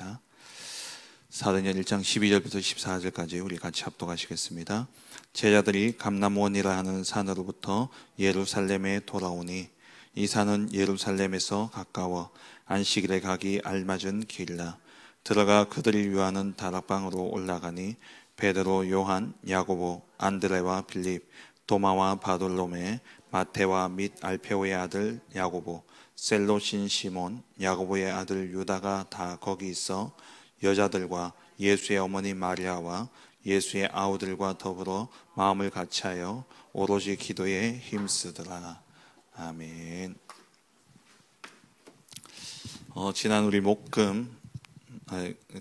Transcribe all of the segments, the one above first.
하겠습니다. 사도행전 1장 12절부터 14절까지 우리 같이 합독하시겠습니다. 제자들이 감람원이라 하는 산으로부터 예루살렘에 돌아오니 이 산은 예루살렘에서 가까워 안식일에 가기 알맞은 길이라. 들어가 그들이 유하는 다락방으로 올라가니 베드로, 요한, 야고보, 안드레와 빌립, 도마와 바돌로메, 마테와 및 알페오의 아들 야고보, 셀롯인 시몬, 야고보의 아들 유다가 다 거기 있어 여자들과 예수의 어머니 마리아와 예수의 아우들과 더불어 마음을 같이하여 오로지 기도에 힘쓰더라. 아멘. 지난 우리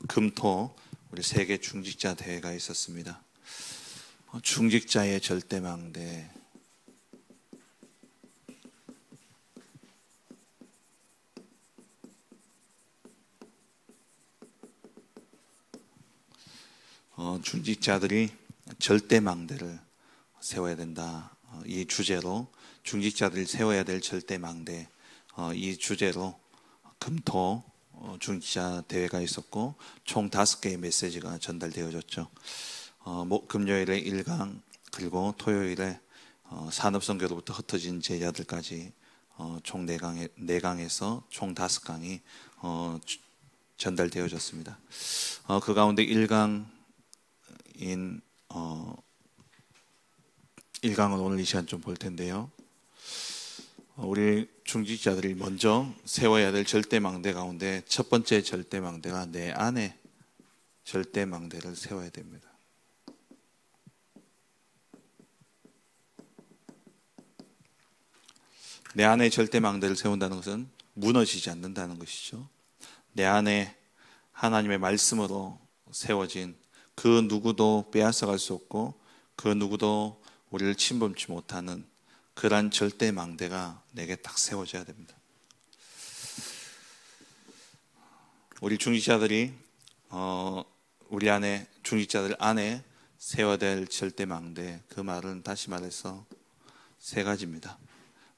금토 우리 세계 중직자 대회가 있었습니다. 중직자의 절대망대. 중직자들이 절대망대를 세워야 된다. 이 주제로 중직자들이 세워야 될 절대망대, 이 주제로 금토 중직자 대회가 있었고 총 5개의 메시지가 전달되어졌죠. 금요일에 1강, 그리고 토요일에 산업선교로부터 흩어진 제자들까지 총 4강에서 총 5강이 전달되어졌습니다. 그 가운데 1강은 오늘 이 시간 좀 볼 텐데요. 우리 중직자들이 먼저 세워야 될 절대망대 가운데 첫 번째 절대망대가 내 안에 절대망대를 세워야 됩니다. 내 안에 절대망대를 세운다는 것은 무너지지 않는다는 것이죠. 내 안에 하나님의 말씀으로 세워진 그 누구도 빼앗아갈 수 없고 그 누구도 우리를 침범치 못하는 그러한 절대망대가 내게 딱 세워져야 됩니다. 우리 중직자들이 우리 안에 중직자들 안에 세워야 될 절대망대, 그 말은 다시 말해서 3가지입니다.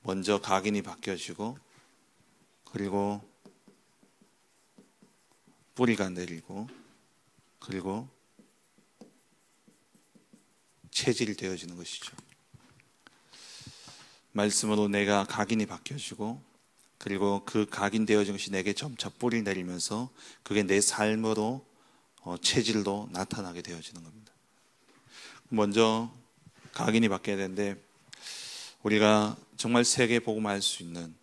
먼저 각인이 바뀌어지고, 그리고 뿌리가 내리고, 그리고 체질이 되어지는 것이죠. 말씀으로 내가 각인이 바뀌어지고, 그리고 그 각인되어진 것이 내게 점차 뿌리 내리면서 그게 내 삶으로 체질로 나타나게 되어지는 겁니다. 먼저 각인이 바뀌어야 되는데, 우리가 정말 세계 복음할 수 있는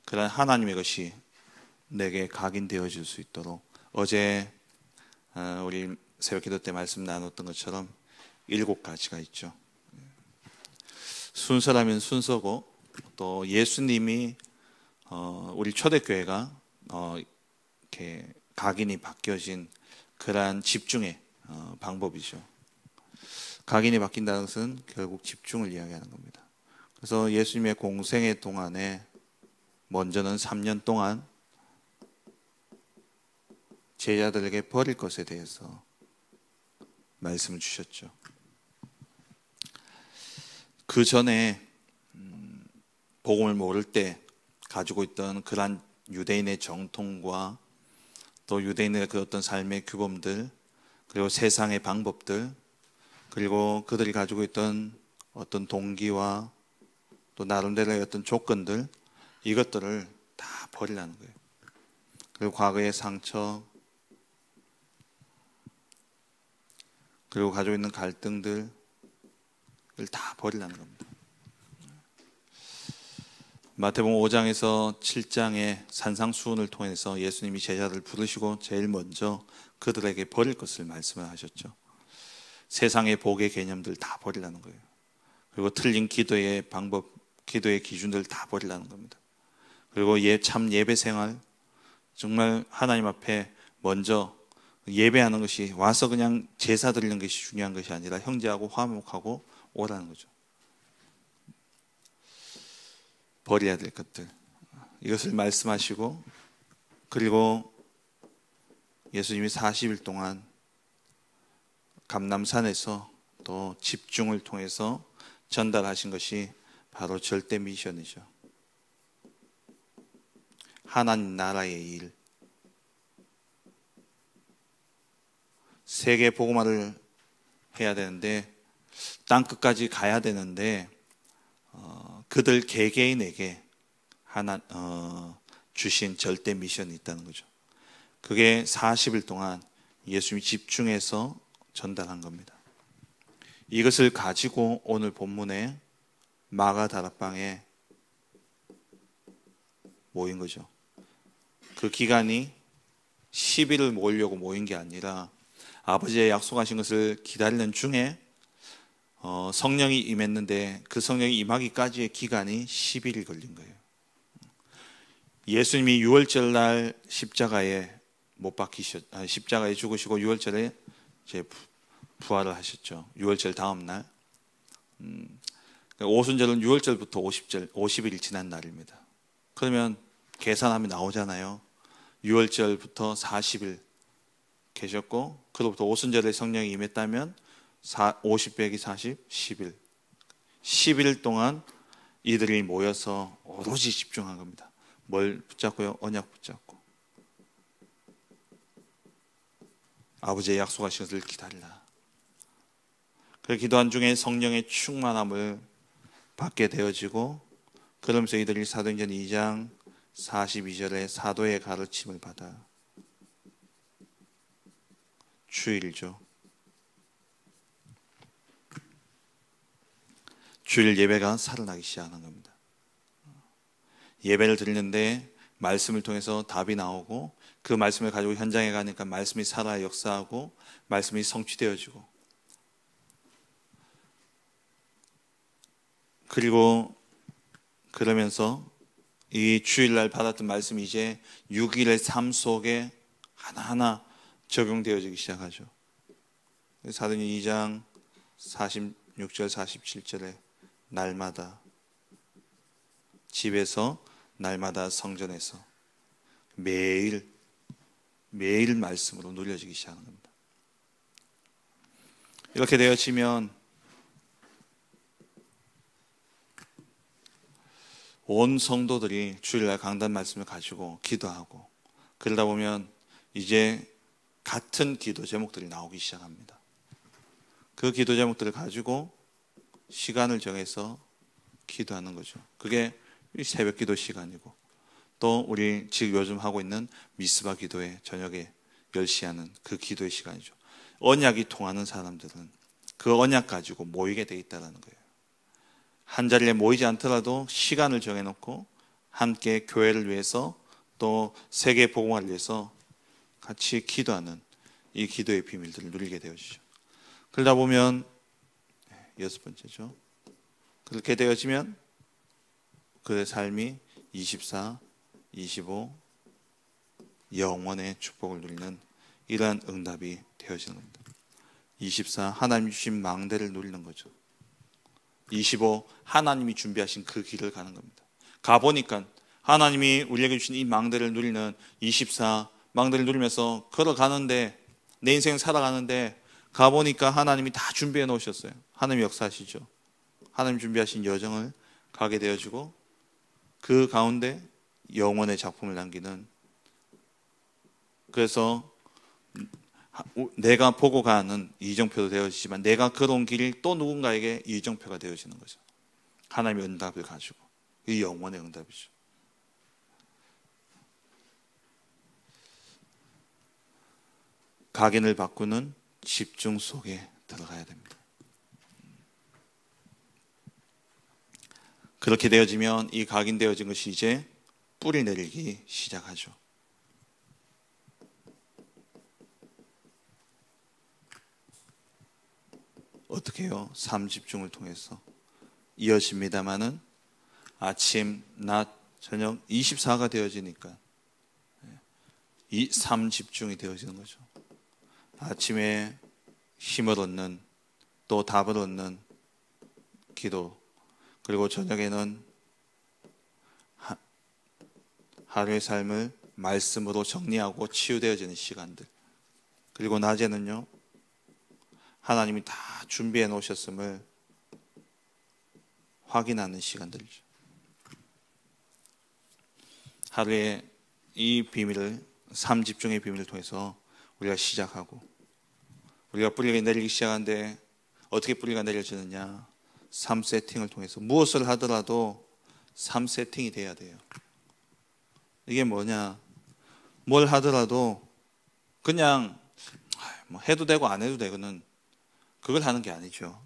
그런 하나님의 것이 내게 각인되어질 수 있도록, 어제 우리 새벽기도 때 말씀 나눴던 것처럼 7가지가 있죠. 순서라면 순서고, 또 예수님이 우리 초대교회가 이렇게 각인이 바뀌어진 그러한 집중의 방법이죠. 각인이 바뀐다는 것은 결국 집중을 이야기하는 겁니다. 그래서 예수님의 공생의 동안에 먼저는 3년 동안 제자들에게 버릴 것에 대해서 말씀을 주셨죠. 그 전에 복음을 모를 때 가지고 있던 그러한 유대인의 정통과 또 유대인의 그 어떤 삶의 규범들, 그리고 세상의 방법들, 그리고 그들이 가지고 있던 어떤 동기와 또 나름대로의 어떤 조건들, 이것들을 다 버리라는 거예요. 그리고 과거의 상처, 그리고 가지고 있는 갈등들을 다 버리라는 겁니다. 마태복음 5장에서 7장의 산상수훈을 통해서 예수님이 제자들을 부르시고 제일 먼저 그들에게 버릴 것을 말씀을 하셨죠. 세상의 복의 개념들 다 버리라는 거예요. 그리고 틀린 기도의 방법, 기도의 기준들 다 버리라는 겁니다. 그리고 참 예배 생활, 정말 하나님 앞에 먼저 예배하는 것이 와서 그냥 제사 드리는 것이 중요한 것이 아니라 형제하고 화목하고 오라는 거죠. 버려야 될 것들, 이것을 말씀하시고, 그리고 예수님이 40일 동안 감람산에서 또 집중을 통해서 전달하신 것이 바로 절대 미션이죠. 하나님 나라의 일, 세계 복음화를 해야 되는데 땅 끝까지 가야 되는데 그들 개개인에게 하나 주신 절대 미션이 있다는 거죠. 그게 40일 동안 예수님이 집중해서 전달한 겁니다. 이것을 가지고 오늘 본문에 마가다락방에 모인 거죠. 그 기간이 10일을 모으려고 모인 게 아니라 아버지의 약속하신 것을 기다리는 중에 성령이 임했는데 그 성령이 임하기까지의 기간이 10일이 걸린 거예요. 예수님이 6월절 날 십자가에 십자가에 죽으시고 6월절에 이제 부활을 하셨죠. 6월절 다음 날. 오순절은 6월절부터 50일 지난 날입니다. 그러면 계산하면 나오잖아요. 6월절부터 40일 계셨고 그로부터 오순절에 성령이 임했다면 50 빼기 40, 10일. 10일 동안 이들이 모여서 오로지 집중한 겁니다. 뭘 붙잡고요? 언약 붙잡고. 아버지의 약속하신 것을 기다리라. 그 기도한 중에 성령의 충만함을 받게 되어지고 그러면서 이들이 사도행전 2장 42절에 사도의 가르침을 받아 주일이죠. 주일 예배가 살아나기 시작하는 겁니다. 예배를 드리는데 말씀을 통해서 답이 나오고 그 말씀을 가지고 현장에 가니까 말씀이 살아 역사하고 말씀이 성취되어지고 그리고 그러면서 이 주일날 받았던 말씀이 이제 6일의 삶 속에 하나하나 적용되어지기 시작하죠. 사도행전 2장 46절 47절에 날마다 집에서 날마다 성전에서 매일 말씀으로 누려지기 시작하는 겁니다. 이렇게 되어지면 온 성도들이 주일날 강단 말씀을 가지고 기도하고 그러다 보면 이제 같은 기도 제목들이 나오기 시작합니다. 그 기도 제목들을 가지고 시간을 정해서 기도하는 거죠. 그게 새벽 기도 시간이고 또 우리 지금 요즘 하고 있는 미스바 기도회 저녁에 10시 하는 그 기도의 시간이죠. 언약이 통하는 사람들은 그 언약 가지고 모이게 돼 있다는 거예요. 한 자리에 모이지 않더라도 시간을 정해놓고 함께 교회를 위해서 또 세계 복음화를 위해서 같이 기도하는 이 기도의 비밀들을 누리게 되어지죠. 그러다 보면 6번째죠. 그렇게 되어지면 그의 삶이 24, 25 영원의 축복을 누리는 이러한 응답이 되어지는 겁니다. 24 하나님 주신 망대를 누리는 거죠. 25 하나님이 준비하신 그 길을 가는 겁니다. 가보니까 하나님이 우리에게 주신 이 망대를 누리는 24 망대를 누리면서 걸어가는데 내 인생 살아가는데 가보니까 하나님이 다 준비해 놓으셨어요. 하나님 역사하시죠. 하나님 준비하신 여정을 가게 되어지고 그 가운데 영원의 작품을 남기는 그래서 내가 보고 가는 이정표도 되어지지만 내가 걸어온 길이 또 누군가에게 이정표가 되어지는 거죠. 하나님의 응답을 가지고 이 영원의 응답이죠. 각인을 바꾸는 집중 속에 들어가야 됩니다. 그렇게 되어지면 이 각인되어진 것이 이제 뿌리 내리기 시작하죠. 어떻게 해요? 삶 집중을 통해서 이어집니다마는 아침, 낮, 저녁 24가 되어지니까 이 삶 집중이 되어지는 거죠. 아침에 힘을 얻는 또 답을 얻는 기도 그리고 저녁에는 하루의 삶을 말씀으로 정리하고 치유되어지는 시간들 그리고 낮에는요 하나님이 다 준비해 놓으셨음을 확인하는 시간들이죠. 하루에 이 비밀을 삶 집중의 비밀을 통해서 우리가 시작하고 우리가 뿌리가 내리기 시작하는데 어떻게 뿌리가 내려지느냐? 삶 세팅을 통해서 무엇을 하더라도 삶 세팅이 돼야 돼요. 이게 뭐냐? 뭘 하더라도 그냥 뭐 해도 되고 안 해도 되고는 그걸 하는 게 아니죠.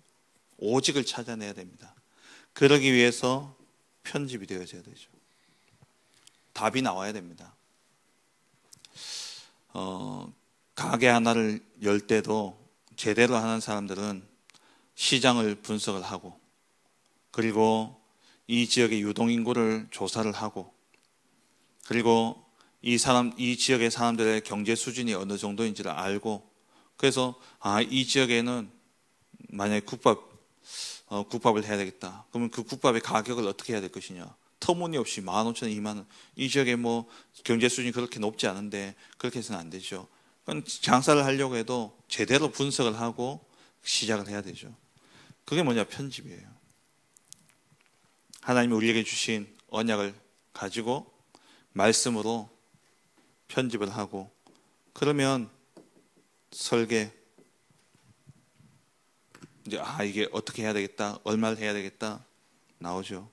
오직을 찾아내야 됩니다. 그러기 위해서 편집이 되어져야 되죠. 답이 나와야 됩니다. 가게 하나를 열 때도 제대로 하는 사람들은 시장을 분석을 하고, 그리고 이 지역의 유동인구를 조사를 하고, 그리고 이 지역의 사람들의 경제 수준이 어느 정도인지를 알고, 그래서 이 지역에는 만약에 국밥을 해야 되겠다. 그러면 그 국밥의 가격을 어떻게 해야 될 것이냐? 터무니없이 15,000원, 20,000원. 이 지역에 뭐 경제 수준이 그렇게 높지 않은데 그렇게 해서는 안 되죠. 그건 장사를 하려고 해도 제대로 분석을 하고 시작을 해야 되죠. 그게 뭐냐? 편집이에요. 하나님이 우리에게 주신 언약을 가지고 말씀으로 편집을 하고, 그러면 설계, 이제 이게 어떻게 해야 되겠다, 얼마를 해야 되겠다 나오죠.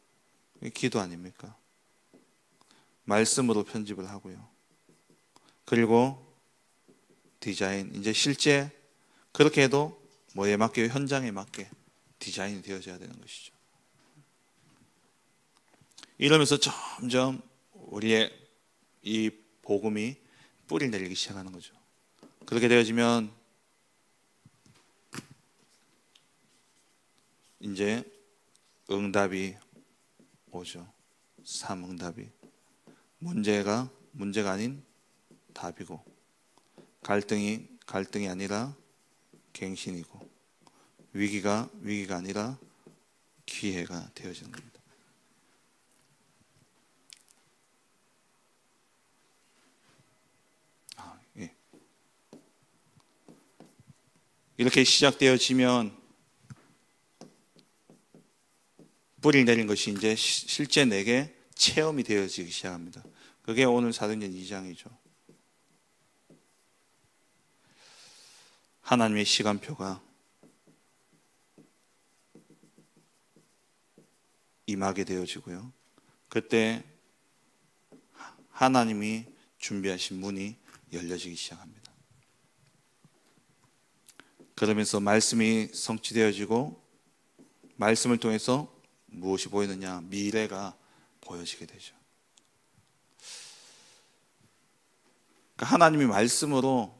이게 기도 아닙니까? 말씀으로 편집을 하고요. 그리고 디자인, 이제 실제 그렇게 해도 뭐에 맞게, 현장에 맞게 디자인이 되어져야 되는 것이죠. 이러면서 점점 우리의 이 복음이 뿌리를 내리기 시작하는 거죠. 그렇게 되어지면 이제 응답이 오죠. 삶응답이. 문제가 아닌 답이고, 갈등이 아니라 갱신이고, 위기가 아니라 기회가 되어지는 겁니다. 예. 이렇게 시작되어지면 뿌리를 내린 것이 이제 실제 내게 체험이 되어지기 시작합니다. 그게 오늘 사도행전 2장이죠. 하나님의 시간표가 임하게 되어지고요. 그때 하나님이 준비하신 문이 열려지기 시작합니다. 그러면서 말씀이 성취되어지고, 말씀을 통해서 무엇이 보이느냐? 미래가 보여지게 되죠. 그러니까 하나님이 말씀으로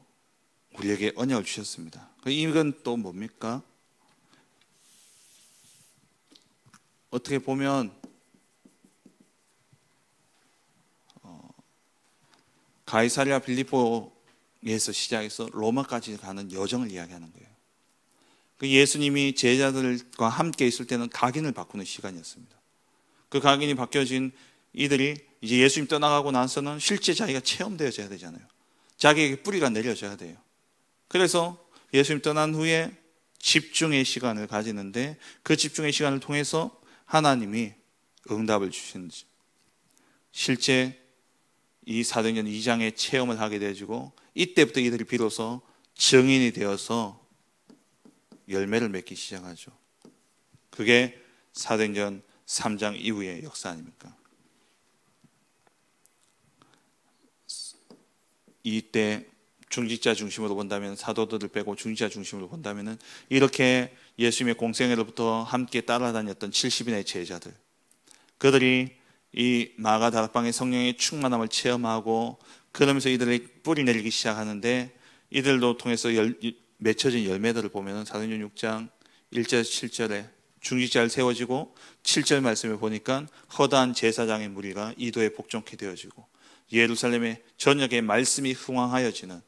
우리에게 언약을 주셨습니다. 이건 또 뭡니까? 어떻게 보면 가이사랴 빌립보에서 시작해서 로마까지 가는 여정을 이야기하는 거예요. 예수님이 제자들과 함께 있을 때는 각인을 바꾸는 시간이었습니다. 그 각인이 바뀌어진 이들이 이제 예수님 떠나가고 나서는 실제 자기가 체험되어져야 되잖아요. 자기에게 뿌리가 내려져야 돼요. 그래서 예수님 떠난 후에 집중의 시간을 가지는데, 그 집중의 시간을 통해서 하나님이 응답을 주시는지, 실제 이 사도행전 2장의 체험을 하게 되어지고, 이때부터 이들이 비로소 증인이 되어서 열매를 맺기 시작하죠. 그게 사도행전 3장 이후의 역사 아닙니까? 이때 중직자 중심으로 본다면, 사도들을 빼고 중직자 중심으로 본다면, 이렇게 예수님의 공생애로부터 함께 따라다녔던 70인의 제자들, 그들이 이 마가 다락방의 성령의 충만함을 체험하고, 그러면서 이들이 뿌리 내리기 시작하는데, 이들도 통해서 맺혀진 열매들을 보면 사도행전 6장 1절 7절에 중직자를 세워지고, 7절 말씀에 보니까 허다한 제사장의 무리가 이도에 복종케 되어지고, 예루살렘의 전역에 말씀이 흥왕하여지는,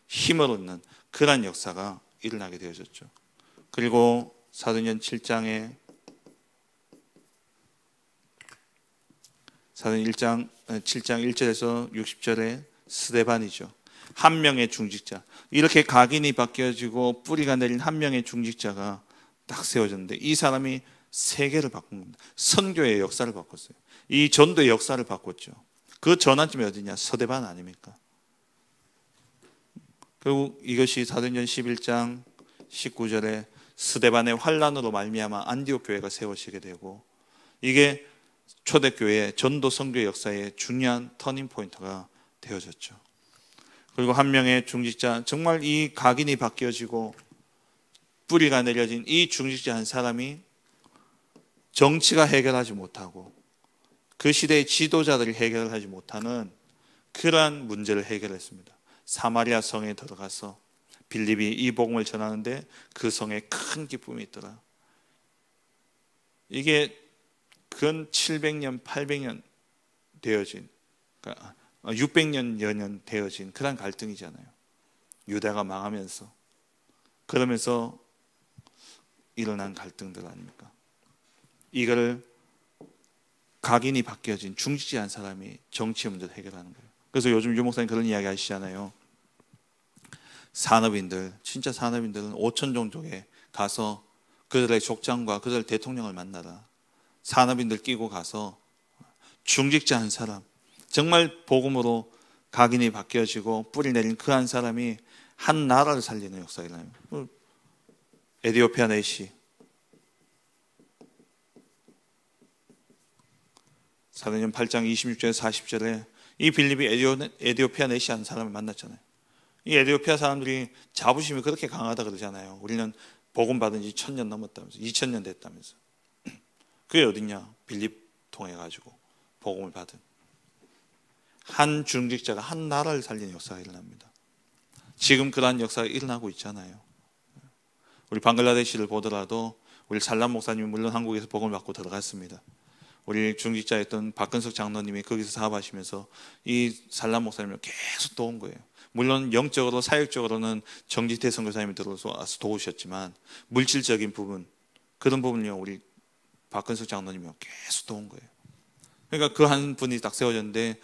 힘을 얻는 그러한 역사가 일어나게 되어졌죠. 그리고 사도행전 7장 1절에서 60절에 스데반이죠. 한 명의 중직자, 이렇게 각인이 바뀌어지고 뿌리가 내린 한 명의 중직자가 딱 세워졌는데, 이 사람이 세계를 바꾼 겁니다. 선교의 역사를 바꿨어요. 이 전도의 역사를 바꿨죠. 그 전환점이 어디냐? 서대반 아닙니까? 결국 이것이 사도행전 11장 19절에 스데반의 환란으로 말미암아 안디옥 교회가 세워지게 되고, 이게 초대교회 전도 선교 역사의 중요한 터닝 포인트가 되어졌죠. 그리고 한 명의 중직자, 정말 이 각인이 바뀌어지고 뿌리가 내려진 이 중직자 한 사람이 정치가 해결하지 못하고 그 시대의 지도자들이 해결하지 못하는 그러한 문제를 해결했습니다. 사마리아 성에 들어가서 빌립이 이 복음을 전하는데 그 성에 큰 기쁨이 있더라. 이게 근 700년, 800년 되어진, 그러니까 600년여 년 되어진 그런 갈등이잖아요. 유다가 망하면서, 그러면서 일어난 갈등들 아닙니까? 이거를 각인이 바뀌어진 중직자 한 사람이 정치 문제를 해결하는 거예요. 그래서 요즘 유 목사님 그런 이야기 하시잖아요. 산업인들, 진짜 산업인들은 5천 종족에 가서 그들의 족장과 그들 대통령을 만나라. 산업인들 끼고 가서 중직자 한 사람, 정말 복음으로 각인이 바뀌어지고 뿌리 내린 그 한 사람이 한 나라를 살리는 역사가 일어나요. 에디오피아 내시, 사도행전 8장 26절에 40절에 이 빌립이 에디오피아 내시 한 사람을 만났잖아요. 이 에디오피아 사람들이 자부심이 그렇게 강하다 그러잖아요. 우리는 복음 받은 지 1000년 넘었다면서, 2000년 됐다면서. 그게 어딨냐? 빌립 통해 가지고 복음을 받은 한 중직자가 한 나라를 살리는 역사가 일어납니다. 지금 그러한 역사가 일어나고 있잖아요. 우리 방글라데시를 보더라도 우리 살람 목사님이 물론 한국에서 복음을 받고 들어갔습니다. 우리 중직자였던 박근석 장로님이 거기서 사업하시면서 이 살람 목사님을 계속 도운 거예요. 물론 영적으로 사역적으로는 정지태 선교사님이 들어와서 도우셨지만 물질적인 부분, 그런 부분을요 우리 박근석 장로님이 계속 도운 거예요. 그러니까 그 한 분이 딱 세워졌는데,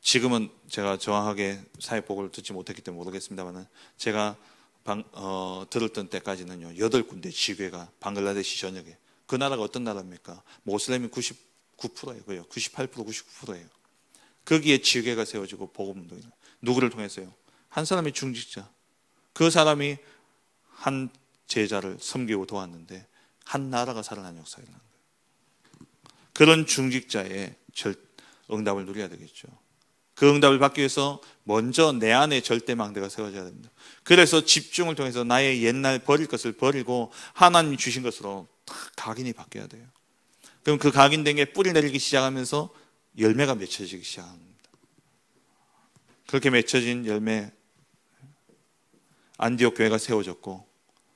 지금은 제가 정확하게 사역복을 듣지 못했기 때문에 모르겠습니다만, 제가 들었던 때까지는요 8군데 지교회가 방글라데시 전역에, 그 나라가 어떤 나라입니까? 모슬렘이 99%예요. 98%, 99%예요. 거기에 지교회가 세워지고 복음운동이, 누구를 통해서요? 한 사람의 중직자, 그 사람이 한 제자를 섬기고 도왔는데 한 나라가 살아나는 역사가 일어나는 거예요. 그런 중직자의 응답을 누려야 되겠죠. 그 응답을 받기 위해서 먼저 내 안에 절대망대가 세워져야 됩니다. 그래서 집중을 통해서 나의 옛날 버릴 것을 버리고 하나님이 주신 것으로 각인이 바뀌어야 돼요. 그럼 그 각인된 게 뿌리 내리기 시작하면서 열매가 맺혀지기 시작합니다. 그렇게 맺혀진 열매, 안디옥 교회가 세워졌고,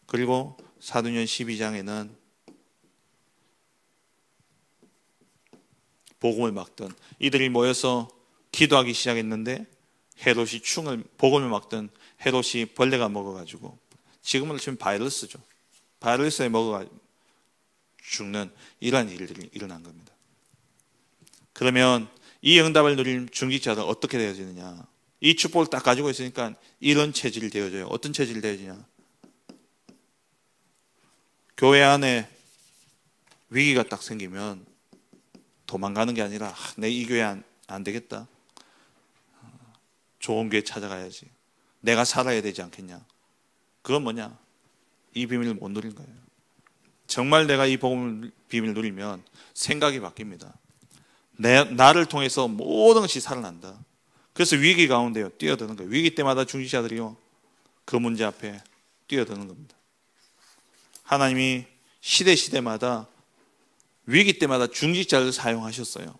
그리고 사도행전 12장에는 복음을 막던 이들이 모여서 기도하기 시작했는데, 헤롯이 복음을 막던 헤롯이 벌레가 먹어가지고, 지금은 지금 바이러스죠. 바이러스에 먹어가 죽는 이러한 일들이 일어난 겁니다. 그러면 이 응답을 누린 중직자들은 어떻게 되어지느냐? 이 축복을 딱 가지고 있으니까 이런 체질이 되어져요. 어떤 체질이 되어지냐? 교회 안에 위기가 딱 생기면 도망가는 게 아니라 내 이 교회 안 되겠다. 좋은 교회 찾아가야지. 내가 살아야 되지 않겠냐. 그건 뭐냐? 이 비밀을 못 누린 거예요. 정말 내가 이 복음을 비밀을 누리면 생각이 바뀝니다. 나를 통해서 모든 것이 살아난다. 그래서 위기 가운데요 뛰어드는 거예요. 위기 때마다 중직자들이요 그 문제 앞에 뛰어드는 겁니다. 하나님이 시대마다 위기 때마다 중직자를 사용하셨어요.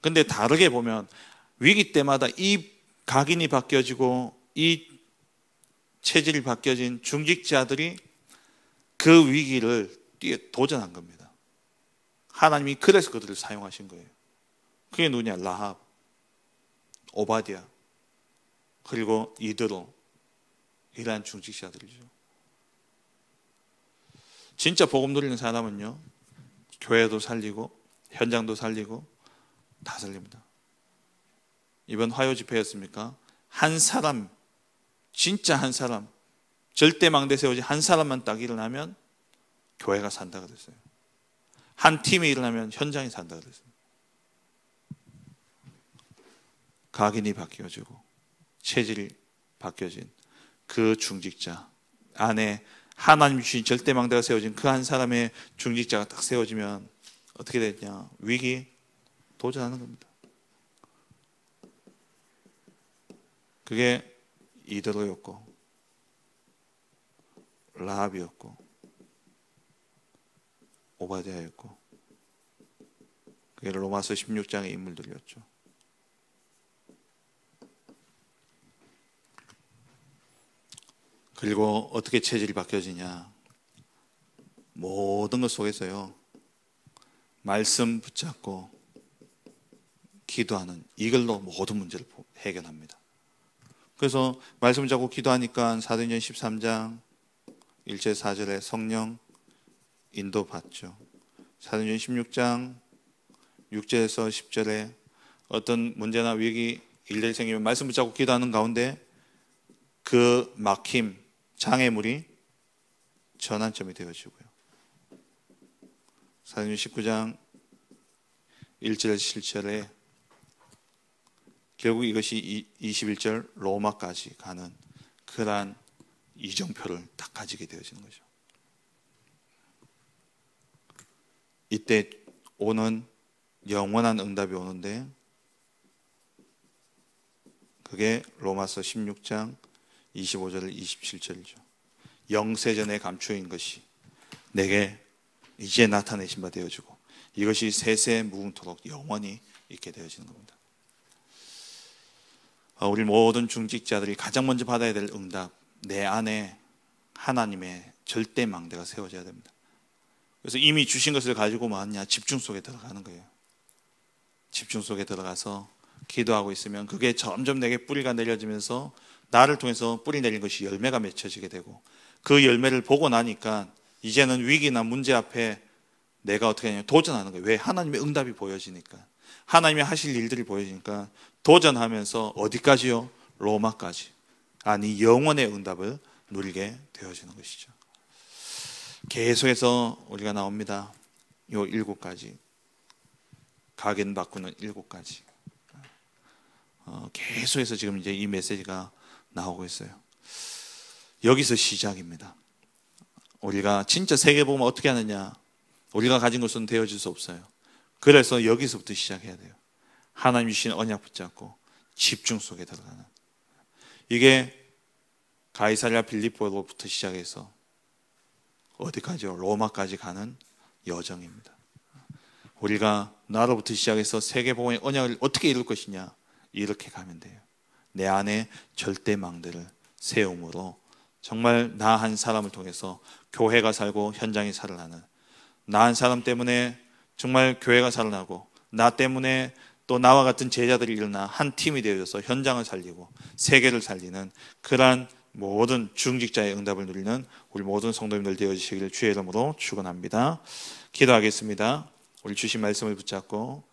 근데 다르게 보면 위기 때마다 이 각인이 바뀌어지고 이 체질이 바뀌어진 중직자들이 그 위기를 도전한 겁니다. 하나님이 그래서 그들을 사용하신 거예요. 그게 누구냐? 라합, 오바댜, 그리고 이드로, 이러한 중직자들이죠. 진짜 복음 누리는 사람은요 교회도 살리고 현장도 살리고 다 살립니다. 이번 화요 집회였습니까? 한 사람, 진짜 한 사람, 절대망대 세워진 한 사람만 딱 일어나면 교회가 산다 그랬어요. 한 팀이 일어나면 현장이 산다 그랬어요. 각인이 바뀌어지고 체질이 바뀌어진 그 중직자 안에 하나님 주신 절대망대가 세워진 그 한 사람의 중직자가 딱 세워지면 어떻게 되냐? 위기 도전하는 겁니다. 그게 이드로였고 라합이었고 오바댜였고 그게 로마서 16장의 인물들이었죠. 그리고 어떻게 체질이 바뀌어지냐? 모든 것 속에서요, 말씀 붙잡고 기도하는 이걸로 모든 문제를 해결합니다. 그래서 말씀 붙잡고 기도하니까 사도행전 13장 1절 4절에 성령 인도받죠. 사도행전 16장 6절에서 10절에 어떤 문제나 위기 일들이 생기면 말씀 붙잡고 기도하는 가운데 그 막힘, 장애물이 전환점이 되어지고요. 사도행전 19장 1절 7절에 결국 이것이 21절 로마까지 가는 그러한 이정표를 딱 가지게 되어지는 거죠. 이때 오는 영원한 응답이 오는데 그게 로마서 16장 25절 27절이죠. 영세전에 감추인 것이 내게 이제 나타내신 바 되어지고 이것이 세세 무궁토록 영원히 있게 되어지는 겁니다. 우리 모든 중직자들이 가장 먼저 받아야 될 응답, 내 안에 하나님의 절대 망대가 세워져야 됩니다. 그래서 이미 주신 것을 가지고 뭐하냐? 집중 속에 들어가는 거예요. 집중 속에 들어가서 기도하고 있으면 그게 점점 내게 뿌리가 내려지면서 나를 통해서 뿌리 내린 것이 열매가 맺혀지게 되고 그 열매를 보고 나니까 이제는 위기나 문제 앞에 내가 어떻게 하냐? 도전하는 거예요. 왜? 하나님의 응답이 보여지니까. 하나님이 하실 일들이 보여지니까 도전하면서 어디까지요? 로마까지. 아니 영원의 응답을 누리게 되어지는 것이죠. 계속해서 우리가 나옵니다. 요 7가지. 각인 바꾸는 7가지. 계속해서 지금 이제 이 메시지가 나오고 있어요. 여기서 시작입니다. 우리가 진짜 세계복음 어떻게 하느냐? 우리가 가진 것은 되어질 수 없어요. 그래서 여기서부터 시작해야 돼요. 하나님 주신 언약 붙잡고 집중 속에 들어가는. 이게 가이사랴 빌립보로부터 시작해서 어디까지요? 로마까지 가는 여정입니다. 우리가 나로부터 시작해서 세계복음의 언약을 어떻게 이룰 것이냐? 이렇게 가면 돼요. 내 안에 절대 망대를 세움으로 정말 나 한 사람을 통해서 교회가 살고 현장이 살아나는, 나 한 사람 때문에 정말 교회가 살아나고 나 때문에 또 나와 같은 제자들이 일어나 한 팀이 되어져서 현장을 살리고 세계를 살리는 그러한 모든 중직자의 응답을 누리는 우리 모든 성도님들 되어주시기를 주의 이름으로 축원합니다. 기도하겠습니다. 우리 주신 말씀을 붙잡고